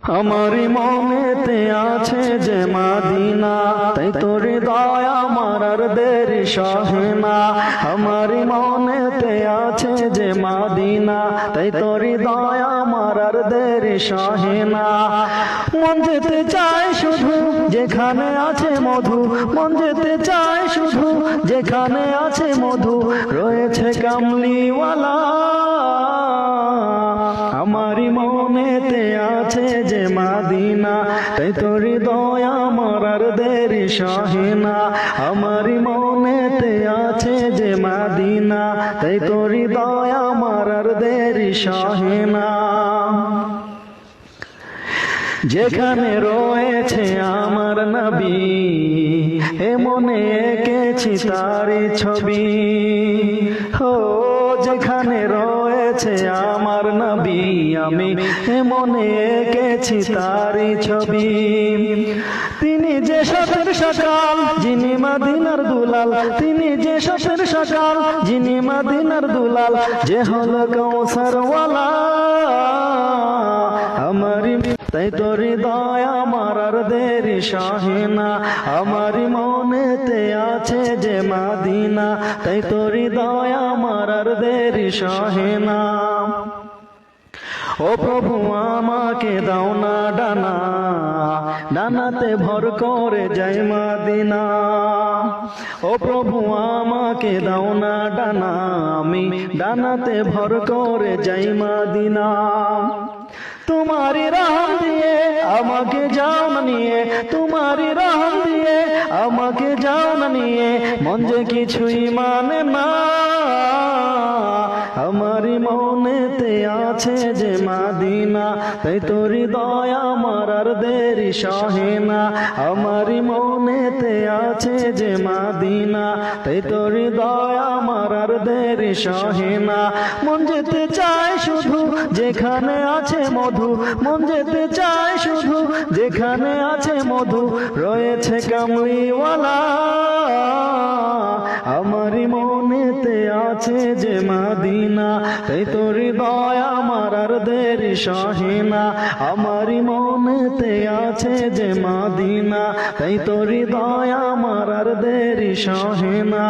আমারি মনেতে আছে যে মাদিনা, তাই তোর হৃদয় আমার আর দেরি সহে না। আমারি মনেতে আছে যে মাদিনা, তাই তোর হৃদয় আমার আর দেরি সহে না। মন যেতে চায় শুধু যেখানে আছে মধু, মন যেতে চায় শুধু যেখানে আছে মধু, রয়েছে কামলিওয়ালা। আমারি মনেতে আছে যে মাদিনা, তাই তোর হৃদয় আমার আর দেরি সহে না। আমারি মনেতে আছে যে মাদিনা, তাই তোর হৃদয় আমার আর দেরি সহে না। যেখানে রয়েছে আমার নবী, এ মনে এঁকেছি তারি ছবি। ও যেখানে রয়েছে আমার নবী, আমি এ মনে এঁকেছি তারি ছবি। তিনি যে সতের সকাল যিনি মদিনার দুলাল, তিনি যে সতের সকাল যিনি মদিনার দুলাল, যে হলো কৌসারওয়ালা। আমারি তাই তোর হৃদয় আমার আর দেরি সহে না। আমারি মনেতে আছে যে মাদিনা, তাই তোর হৃদয় আমার আর দেরি সহে না। ও প্রভু আমাকে দাও না ডানা, ডানাতে ভর করে যাই মাদিনা। ও প্রভু আমাকে দাও না ডানা, আমি ডানাতে ভর করে যাই মাদিনা। তোমারি রহম দিয়ে আমাকে যাও না নিয়ে, তোমারি রহম দিয়ে আমাকে যাও না নিয়ে, মন যে কিছুই মানে না। আমারি মনেতে আছে যে মাদিনা, তাই তোর হৃদয় আমার আর দেরি সহে না। আমারি মনেতে আছে যে মাদিনা, তাই তোর হৃদয় আমার আর দেরি সহে না। মন যেতে চায় শুধু যেখানে আছে মধু, মন যেতে চায় শুধু যেখানে আছে মধু, রয়েছে কামলিওয়ালা। আমারি মনেতে আছে যে মাদিনা, তাই তোর হৃদয় আমার আর দেরি সহে না। আমারি মনেতে আছে যে মাদিনা, তাই তোর হৃদয় আমার আর দেরি সহে না।